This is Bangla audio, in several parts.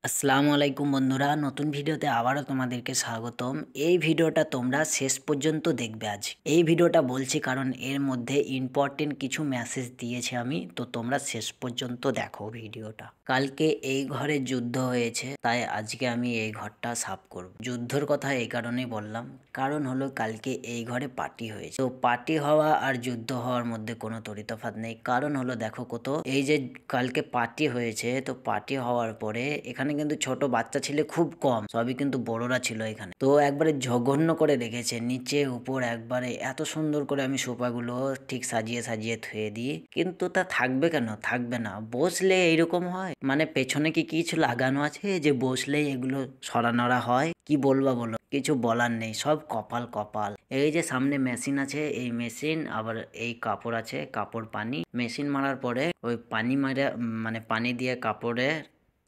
আসসালামু আলাইকুম বন্ধুরা, নতুন ভিডিওতে আবারও তোমাদেরকে স্বাগতম। এই ভিডিওটা তোমরা শেষ পর্যন্ত দেখবে আজ। এই ভিডিওটা বলছি কারণ এর মধ্যে ইম্পর্টেন্ট কিছু মেসেজ দিয়েছে আমি, তো তোমরা শেষ পর্যন্ত দেখো ভিডিওটা। কালকে এই ঘরে যুদ্ধ হয়েছে, তাই আজকে আমি এই ঘরটা সাফ করব। যুদ্ধর কথা এই কারণেই বললাম, কারণ হলো কালকে এই ঘরে পার্টি হয়েছে। তো পার্টি হওয়া আর যুদ্ধ হওয়ার মধ্যে কোনো তরিতফাত নেই। কারণ হলো দেখো কত, এই যে কালকে পার্টি হয়েছে, তো পার্টি হওয়ার পরে এখানে কিন্তু ছোট বাচ্চা ছিল খুব কম, সবই কিন্তু বড়রা ছিল এখানে। তো একবারে জঘন্য করে রেখেছে, নিচে উপর একবারে এত সুন্দর করে আমি সোফাগুলো ঠিক সাজিয়ে সাজিয়ে থুয়ে দিই, কিন্তু তা থাকবে কেন? থাকবে না। বসলে এইরকম হয়? মানে পেছনে কি কিছু লাগানো আছে যে বসলেই এগুলো সরানোরা হয়? কি বলবা বলো, কিছু বলার নেই, সব কপাল কপাল। এই যে সামনে মেশিন আছে, এই মেশিন আবার এই কাপড় আছে, কাপড় পানি মেশিন মারার পরে ওই পানি মারা মানে পানি দিয়ে কাপড়ে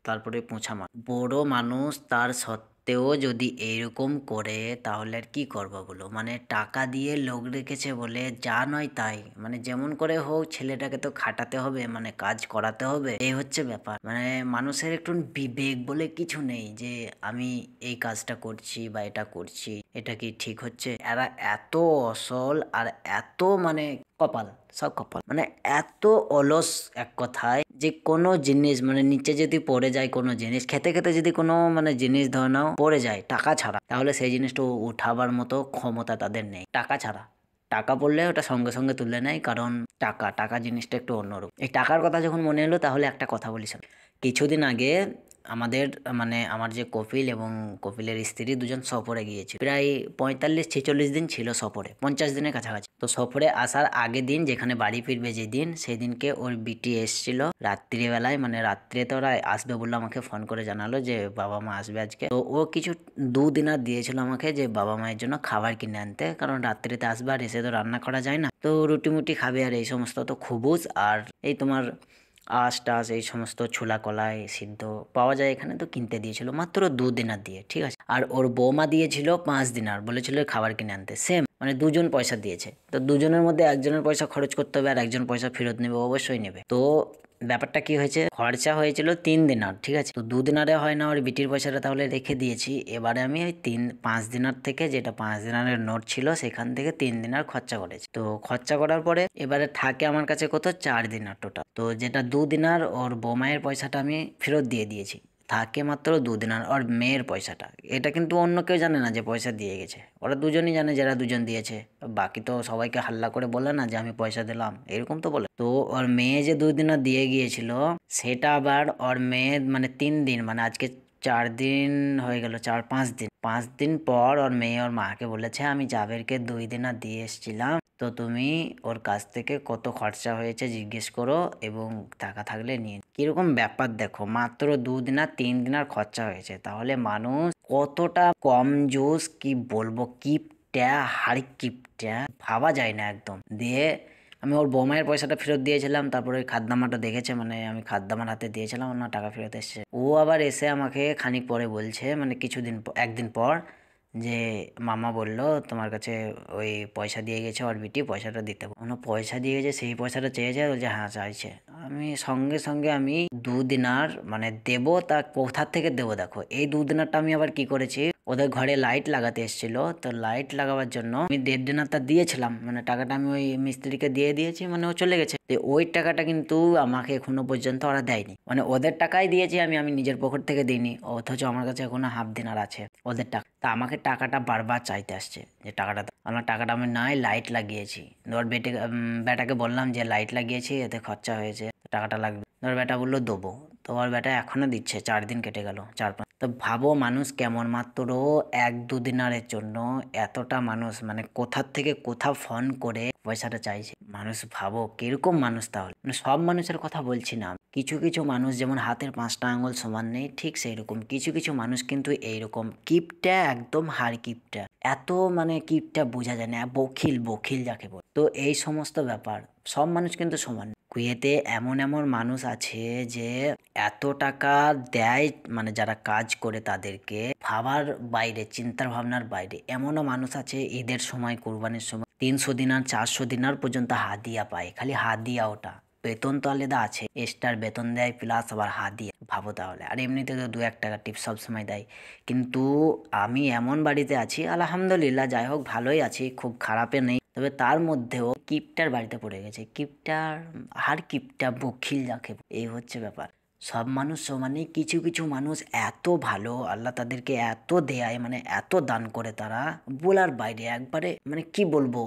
তারপরে পোঁছা মার। বড় মানুষ তার সত্ত্বেও যদি এইরকম করে তাহলে আর কি করবো বলো? মানে টাকা দিয়ে লোক রেখেছে বলে যা নয় তাই, মানে যেমন করে হোক ছেলেটাকে তো খাটাতে হবে, মানে কাজ করাতে হবে, এই হচ্ছে ব্যাপার। মানে মানুষের একটু বিবেক বলে কিছু নেই যে আমি এই কাজটা করছি বা এটা করছি, এটা কি ঠিক হচ্ছে? এরা এত অসল আর এত মানে কপাল, সব কপাল, মানে এত অলস এক কথায়, যে কোনো জিনিস মানে নিচে যদি পড়ে যায়, কোনো জিনিস খেতে খেতে যদি কোনো মানে জিনিস ধরে নাও পড়ে যায় টাকা ছাড়া, তাহলে সেই জিনিসটা উঠাবার মতো ক্ষমতা তাদের নেই টাকা ছাড়া। টাকা পড়লে ওটা সঙ্গে সঙ্গে তুলে নেয়, কারণ টাকা টাকা জিনিসটা একটু অন্যরূপ। এই টাকার কথা যখন মনে এলো, তাহলে একটা কথা বলি শোনো। কিছুদিন আগে আমাদের মানে আমার যে কপিল এবং কপিলের স্ত্রী দুজন সফরে গিয়েছিল, প্রায় 45-46 দিন ছিল সফরে, 50 দিনের কাছাকাছি। তো সফরে আসার আগের দিন যেখানে বাড়ি ফিরবে যেদিন, সেদিনকে ওর বিটি এসেছিল রাত্রিবেলায়, মানে রাত্রে তো ওরা আসবে বললো, আমাকে ফোন করে জানালো যে বাবা মা আসবে আজকে। তো ও কিছু দুদিনার দিয়েছিল আমাকে যে বাবা মায়ের জন্য খাবার কিনে আনতে, কারণ রাত্রিতে আসবে আর এসে তো রান্না করা যায় না, তো রুটি মুটি খাবে আর এই সমস্ত, তো খুবুজ আর এই তোমার আঁশ টাশ এই সমস্ত ছোলা কলাই সিদ্ধ পাওয়া যায় এখানে, তো কিনতে দিয়েছিল মাত্র 2 দিনার দিয়ে, ঠিক আছে। আর ওর বৌমা দিয়েছিল 5 দিনার, বলেছিল খাবার কিনে আনতে। সেম মানে দুজন পয়সা দিয়েছে, তো দুজনের মধ্যে একজনের পয়সা খরচ করতে হবে আর একজন পয়সা ফেরত নেবে, অবশ্যই নেবে। তো ব্যাপারটা কি হয়েছে, খরচা হয়েছিল 3 দিনার, ঠিক আছে। তো 2 দিনারে হয় না, ওর বিটির পয়সাটা তাহলে রেখে দিয়েছি। এবারে আমি ওই 5 দিনার থেকে, যেটা 5 দিনারের নোট ছিল সেখান থেকে 3 দিনার খরচা করেছি। তো খরচা করার পরে এবারে থাকে আমার কাছে কত, 4 দিনার টোটাল। তো যেটা 2 দিনার ওর বৌমায়ের পয়সাটা আমি ফেরত দিয়ে দিয়েছি, থাকে মাত্র 2 দিনার ওর মেয়ের পয়সাটা। এটা কিন্তু অন্য কেউ জানে না যে পয়সা দিয়ে গেছে, ওরা দুজনই জানে যারা দুজন দিয়েছে। বাকি তো সবাইকে হাল্লা করে বলে না যে আমি পয়সা দিলাম, এরকম তো বলে। তো ওর মেয়ে যে 2 দিনার দিয়ে গিয়েছিল, সেটা আবার ওর মেয়ে মানে 3 দিন, মানে আজকে 4 দিন হয়ে গেল, 4-5 দিন, 5 দিন পর ওর মেয়ে ওর মাকে বলেছে আমি জাবেরকে 2 দিনার দিয়ে এসেছিলাম, তো তুমি ওর কাছ থেকে কত খরচা হয়েছে জিজ্ঞেস করো এবং টাকা থাকলে নিয়ে। কিরকম ব্যাপার দেখো, মাত্র 2 দিনার 3 দিনার খরচা হয়েছে, তাহলে মানুষ কতটা কম জোস, কি বলবো, কিপটা হাড়ি কিপটা, ভাবা যায় না একদম। দিয়ে আমি ওর বৌমায়ের পয়সাটা ফেরত দিয়েছিলাম, তারপরে ওই খাদ্দামাটা দেখেছে, মানে আমি খাদ্দামার হাতে দিয়েছিলাম, ওনার টাকা ফেরত এসেছে। ও আবার এসে আমাকে খানিক পরে বলছে, মানে একদিন পর, যে মামা বলল তোমার কাছে ওই পয়সা দিয়ে গেছে ওর বিটি, পয়সাটা দিতে পয়সা দিয়ে গেছে, সেই পয়সাটা চেয়েছে, বলছে হ্যাঁ চাইছে। আমি সঙ্গে সঙ্গে আমি 2 দিনার মানে দেবো, তা কোথা থেকে দেবো দেখো। এই 2 দিনারটা আমি আবার কি করেছি, ওদের ঘরে লাইট লাগাতে এসেছিল, তো লাইট লাগাবার জন্য আমি 1.5 দিনারটা দিয়েছিলাম, মানে টাকাটা আমি ওই মিস্ত্রিকে দিয়ে দিয়েছি, মানে ও চলে গেছে। ওই টাকাটা কিন্তু আমাকে এখনো পর্যন্ত ওরা দেয়নি, মানে ওদের টাকাই দিয়েছি আমি, আমি নিজের পকেট থেকে দিইনি, অথচ আমার কাছে এখনো হাফ দিনার আছে ওদের টাকা। তা আমাকে টাকাটা বারবার চাইতে আসছে যে টাকাটা দাও। আমার টাকাটা আমি নাই, লাইট লাগিয়েছি। ধর বেটাকে বললাম যে লাইট লাগিয়েছি, এতে খরচা হয়েছে, টাকাটা লাগবে। ধর বেটা বললো দেবো, তো ওর বেটা এখনো দিচ্ছে, 4 দিন কেটে গেল, 4-5। তো ভাবো মানুষ কেমন, মাত্র 1-2 দিনারের জন্য এতটা মানুষ মানে কোথার থেকে কোথাও ফোন করে পয়সাটা চাইছে। মানুষ ভাবো কিরকম মানুষ, তাহলে মানে সব মানুষের কথা বলছি না, কিছু কিছু মানুষ যেমন হাতের 5টা আঙুল সমান নেই, ঠিক সেই রকম কিছু কিছু মানুষ কিন্তু এইরকম কিপটা, একদম হাড় কিপটা, এত মানে কিপটা বোঝা যায় না, বখিল বখিল যাকে বলে। তো এই সমস্ত ব্যাপার, সব মানুষ কিন্তু সমান। কুয়েতে এমন এমন মানুষ আছে যে এত টাকা দেয়, মানে যারা কাজ করে তাদেরকে, ভাবার বাইরে, চিন্তার ভাবনার বাইরে। এমনও মানুষ আছে ঈদের সময়, কোরবানির সময় 300 দিনার 400 দিনার পর্যন্ত হাদিয়া পায়, খালি হাদিয়া, ওটা বেতন তো আলাদা আছে, এক্সট্রা বেতন দেয় প্লাস আবার হাত দিয়ে, ভাবো তাহলে। আর এমনিতে তো 2-1 টাকা টিপস সবসময় দেয়। কিন্তু আমি এমন বাড়িতে আছি আলহামদুলিল্লাহ, যাই হোক ভালোই আছি, খুব খারাপে নেই। তবে তার মধ্যেও কিপটার বাড়িতে পড়ে গেছে। কিপটার আর কিপটা বখিল যাকে, এই হচ্ছে ব্যাপার। সব মানুষ সমানই, কিছু কিছু মানুষ এত ভালো, আল্লাহ তাদেরকে এত দেয়, মানে এত দান করে তারা বলার বাইরে, একবারে মানে কি বলবো,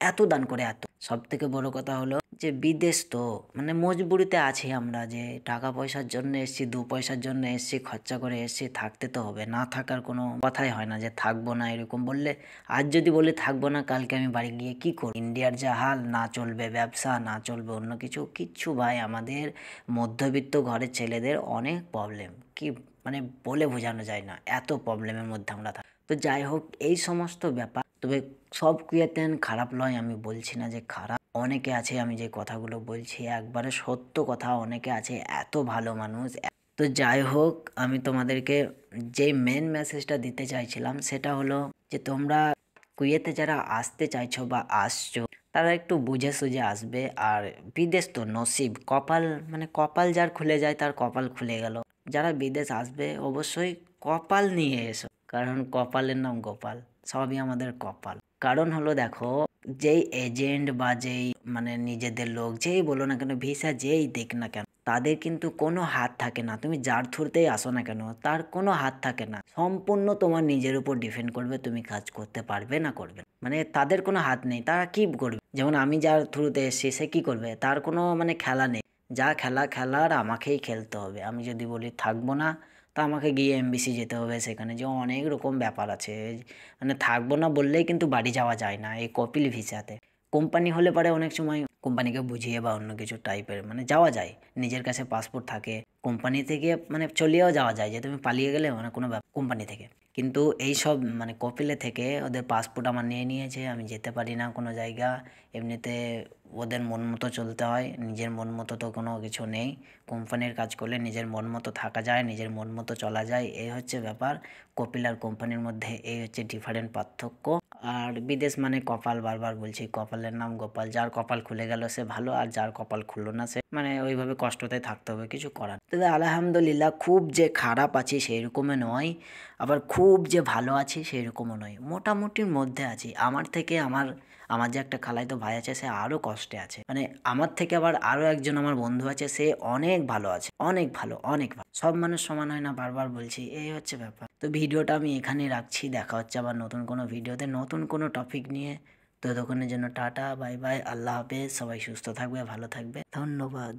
এত দান করে এত। সব থেকে বড় কথা হলো যে বিদেশ তো মানে মজবুরিতে আছি আমরা, যে টাকা পয়সার জন্য এসছি, 2 পয়সার জন্য এসছি, খরচা করে এসছি, থাকতে তো হবে, না থাকার কোনো কথাই হয় না যে থাকবো না। এরকম বললে, আজ যদি বলি থাকবো না, কালকে আমি বাড়ি গিয়ে কি করব? ইন্ডিয়ার যা হাল, না চলবে ব্যবসা, না চলবে অন্য কিছু, কিচ্ছু ভাই। আমাদের মধ্যবিত্ত ঘরের ছেলেদের অনেক প্রবলেম, কি মানে বলে বোঝানো যায় না, এত প্রবলেমের মধ্যে আমরা থাকি। তো যাই হোক, এই সমস্ত ব্যাপার। তবে সব ক্রিয়েতেন খারাপ নয়, আমি বলছি না যে খারাপ। অনেকে আছে, আমি যে কথাগুলো বলছি একবারে সত্য কথা, অনেকে আছে এত ভালো মানুষ। তো যাই হোক, আমি তোমাদেরকে যে মেন মেসেজটা দিতে চাইছিলাম সেটা হলো যে তোমরা কুয়েতে যারা আসতে চাইছো বা আসছো, তারা একটু বুঝে সুঝে আসবে। আর বিদেশ তো নসিব, কপাল, মানে কপাল যার খুলে যায় তার কপাল খুলে গেল। যারা বিদেশ আসবে অবশ্যই কপাল নিয়ে এসো, কারণ কপালের নাম গোপাল, সবই আমাদের কপাল। কারণ হলো দেখো, যেই এজেন্ট বা যেই মানে নিজেদের লোক যেই বলো না কেন, ভিসা যেই দেখ না কেন, তাদের কিন্তু কোনো হাত থাকে না। তুমি যার থ্রুতেই আসো না কেন, তার কোনো হাত থাকে না। সম্পূর্ণ তোমার নিজের উপর ডিপেন্ড করবে, তুমি কাজ করতে পারবে না করবে না। মানে তাদের কোনো হাত নেই, তারা কি করবে। যেমন আমি যার থ্রুতে এসেছি, সে কি করবে, তার কোনো মানে খেলা নেই। যা খেলা খেলার আমাকেই খেলতে হবে। আমি যদি বলি থাকবো না, তা আমাকে গিয়ে এমবিসি যেতে হবে, সেখানে যে অনেক রকম ব্যাপার আছে। মানে থাকবো না বললেই কিন্তু বাড়ি যাওয়া যায় না এই কপিল ভিসাতে। কোম্পানি হলে পারে অনেক সময় কোম্পানিকে বুঝিয়ে বা অন্য কিছু টাইপের মানে যাওয়া যায়, নিজের কাছে পাসপোর্ট থাকে, কোম্পানি থেকে মানে চলেও যাওয়া যায়, যে তুমি পালিয়ে গেলে মানে কোনো কোম্পানি থেকে। কিন্তু এই সব মানে কপিলে থেকে ওদের পাসপোর্ট আমার নিয়ে নিয়েছে, আমি যেতে পারি না কোনো জায়গা। এমনিতে ওদের মন মতো চলতে হয়, নিজের মন মতো তো কোনো কিছু নেই। কোম্পানির কাজ করলে নিজের মন মতো থাকা যায়, নিজের মন মতো চলা যায়, এই হচ্ছে ব্যাপার। কপিল আর কোম্পানির মধ্যে এই হচ্ছে ডিফারেন্ট পার্থক্য। আর বিদেশ মানে কপাল, বারবার বলছি কপালের নাম গোপাল। যার কপাল খুলে গেল সে ভালো, আর যার কপাল খুললো না সে মানে ওইভাবে কষ্টতে থাকতে হবে, কিছু করার। তবে আলহামদুলিল্লাহ, খুব যে খারাপ আছি সেই রকমও নয়, আবার খুব যে ভালো আছি সেই রকমও নয়, মোটামুটির মধ্যে আছি। আমার থেকে আমার আমার যে একটা খালাতো ভাই আছে, সে আরো কষ্টে আছে। মানে আমার থেকে আবার আরো একজন আমার বন্ধু আছে, সে অনেক ভালো আছে, অনেক ভালো, অনেক ভালো। সব মানুষ সমান হয় না, বারবার বলছি, এই হচ্ছে ব্যাপার। তো ভিডিওটা আমি এখানেই রাখছি, দেখা হচ্ছে আবার নতুন কোনো ভিডিওতে, নতুন কোনো টপিক নিয়ে। তো ততক্ষণের জন্য টাটা, বাই বাই, আল্লাহ হাফেজ। সবাই সুস্থ থাকবে, ভালো থাকবে, ধন্যবাদ।